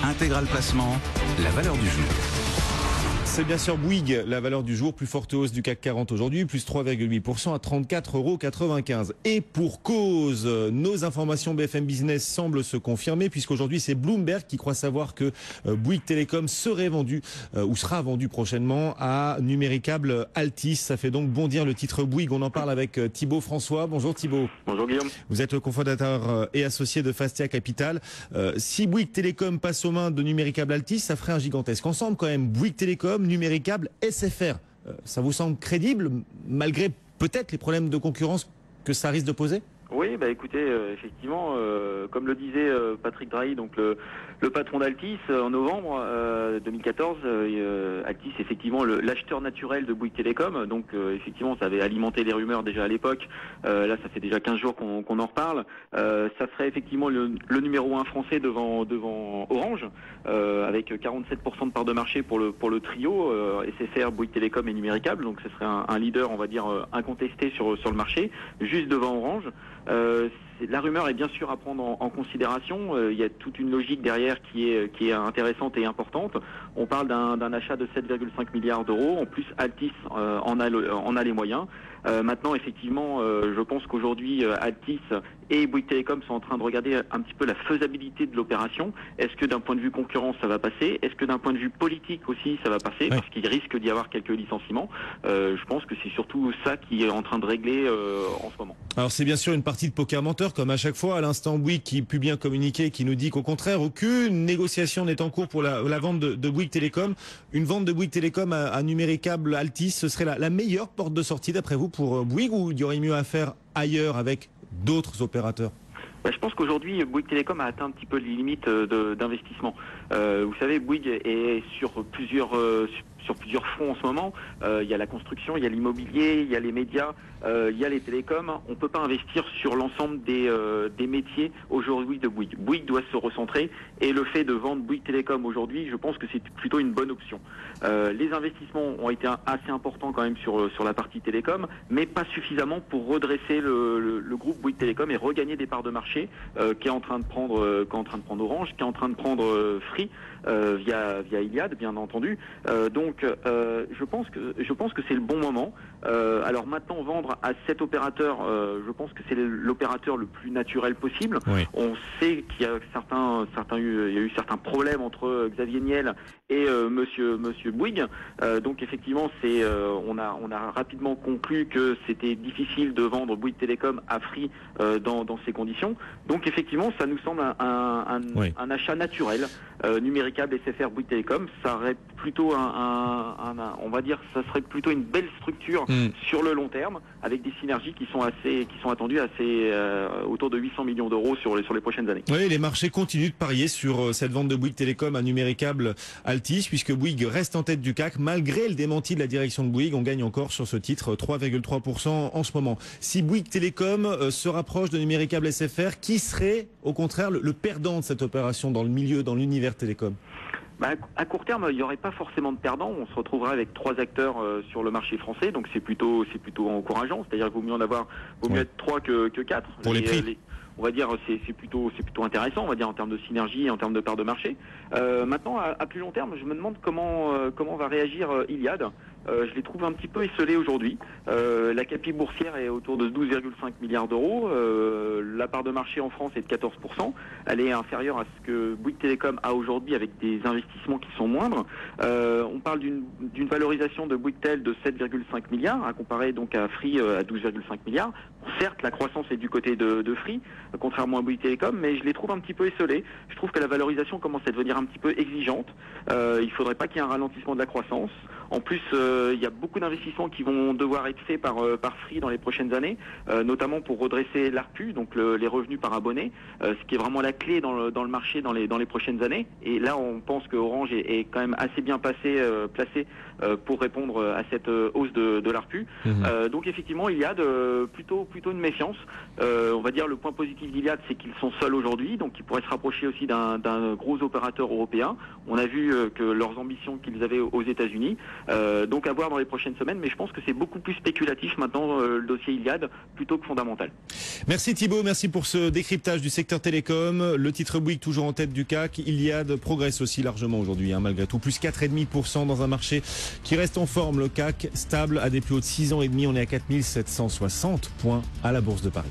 Intégral Placement, la valeur du jour. C'est bien sûr Bouygues, la valeur du jour, plus forte hausse du CAC 40 aujourd'hui, plus 3,8% à 34,95 €. Et pour cause, nos informations BFM Business semblent se confirmer puisqu'aujourd'hui c'est Bloomberg qui croit savoir que Bouygues Telecom serait vendu ou sera vendu prochainement à Numéricable Altice. Ça fait donc bondir le titre Bouygues. On en parle avec Thibaut François. Bonjour Thibaut. Bonjour Guillaume. Vous êtes le cofondateur et associé de Fastia Capital. Si Bouygues Telecom passe aux mains de Numéricable Altice, ça ferait un gigantesque ensemble quand même. Bouygues Telecom, Numéricable, SFR. Ça vous semble crédible malgré peut-être les problèmes de concurrence que ça risque de poser ? Oui, écoutez, effectivement, comme le disait Patrick Drahi, donc le patron d'Altis, en novembre 2014, Altis, effectivement, l'acheteur naturel de Bouygues Telecom, donc effectivement, ça avait alimenté les rumeurs déjà à l'époque. Là, ça fait déjà 15 jours qu'on en reparle. Ça serait effectivement le numéro 1 français devant Orange, avec 47% de part de marché pour le trio SFR, Bouygues Telecom et Numéricable. Donc, ce serait un leader, on va dire, incontesté sur le marché, juste devant Orange. La rumeur est bien sûr à prendre en considération. Il y a toute une logique derrière qui est intéressante et importante. On parle d'un achat de 7,5 milliards d'euros. En plus, Altis en a les moyens. Maintenant, effectivement, je pense qu'aujourd'hui, Altis et Bouygues Telecom sont en train de regarder un petit peu la faisabilité de l'opération. Est-ce que d'un point de vue concurrence, ça va passer ? Est-ce que d'un point de vue politique aussi, ça va passer ? Parce qu'il risque d'y avoir quelques licenciements. Je pense que c'est surtout ça qui est en train de régler en ce moment. Alors c'est bien sûr une partie de poker menteur, comme à chaque fois. À l'instant, Bouygues qui publie un communiqué qui nous dit qu'au contraire, aucune négociation n'est en cours pour la vente de Bouygues Telecom. Une vente de Bouygues Telecom à Numéricable Altice, ce serait la meilleure porte de sortie d'après vous pour Bouygues, ou il y aurait mieux à faire ailleurs avec d'autres opérateurs ? Je pense qu'aujourd'hui, Bouygues Telecom a atteint un petit peu les limites d'investissement. Vous savez, Bouygues est sur plusieurs fronts en ce moment. Il y a la construction, il y a l'immobilier, il y a les médias, il y a les télécoms. On ne peut pas investir sur l'ensemble des métiers aujourd'hui de Bouygues. Bouygues doit se recentrer, et le fait de vendre Bouygues Telecom aujourd'hui, je pense que c'est plutôt une bonne option. Les investissements ont été assez importants quand même sur la partie télécom, mais pas suffisamment pour redresser le groupe Bouygues Telecom et regagner des parts de marché qui est en train de prendre Orange, qui est en train de prendre Free via Iliad, bien entendu. Donc je pense que c'est le bon moment. Alors maintenant, vendre à cet opérateur, je pense que c'est l'opérateur le plus naturel possible. Oui. On sait qu'il y a il y a eu certains problèmes entre Xavier Niel et Monsieur Bouygues. Donc effectivement, on a rapidement conclu que c'était difficile de vendre Bouygues Telecom à Free dans ces conditions. Donc effectivement, ça nous semble un achat naturel. Numéricable SFR Bouygues Telecom, ça aurait plutôt on va dire, ça serait plutôt une belle structure sur le long terme, avec des synergies qui sont attendues autour de 800 millions d'euros sur les prochaines années. Oui, les marchés continuent de parier sur cette vente de Bouygues Telecom à Numéricable Altice, puisque Bouygues reste en tête du CAC malgré le démenti de la direction de Bouygues. On gagne encore sur ce titre 3,3% en ce moment. Si Bouygues Telecom se rapproche de Numéricable SFR, qui serait au contraire le perdant de cette opération dans le milieu, dans l'univers télécom ? À court terme, il n'y aurait pas forcément de perdants. On se retrouverait avec 3 acteurs sur le marché français, donc c'est plutôt encourageant. C'est-à-dire qu'il vaut mieux être 3 que 4. Pour les prix. On va dire c'est plutôt intéressant, on va dire, en termes de synergie et en termes de part de marché. Maintenant, à plus long terme, je me demande comment va réagir Iliad. Je les trouve un petit peu esselés aujourd'hui. La capitale boursière est autour de 12,5 milliards d'euros. La part de marché en France est de 14%. Elle est inférieure à ce que Bouygues Telecom a aujourd'hui, avec des investissements qui sont moindres. On parle d'une valorisation de Bouygues Tel de 7,5 milliards, à comparer donc à Free à 12,5 milliards. Certes, la croissance est du côté de Free, contrairement à Bouygues Telecom, mais je les trouve un petit peu esselés. Je trouve que la valorisation commence à devenir un petit peu exigeante. Il ne faudrait pas qu'il y ait un ralentissement de la croissance. En plus, il y a beaucoup d'investissements qui vont devoir être faits par Free dans les prochaines années, notamment pour redresser l'ARPU, donc les revenus par abonné, ce qui est vraiment la clé dans le marché dans les prochaines années. Et là, on pense que Orange est quand même assez bien placé pour répondre à cette hausse de l'ARPU. Donc effectivement, Iliad, plutôt une méfiance. On va dire le point positif d'Iliad, c'est qu'ils sont seuls aujourd'hui, donc ils pourraient se rapprocher aussi d'un gros opérateur européen. On a vu que leurs ambitions qu'ils avaient aux États-Unis. Donc à voir dans les prochaines semaines, mais je pense que c'est beaucoup plus spéculatif maintenant le dossier Iliad plutôt que fondamental. Merci Thibaut, merci pour ce décryptage du secteur télécom. Le titre Bouygues toujours en tête du CAC. Iliad progresse aussi largement aujourd'hui, malgré tout. Plus 4,5% dans un marché qui reste en forme. Le CAC stable à des plus hauts de 6 ans et demi. On est à 4760 points à la Bourse de Paris.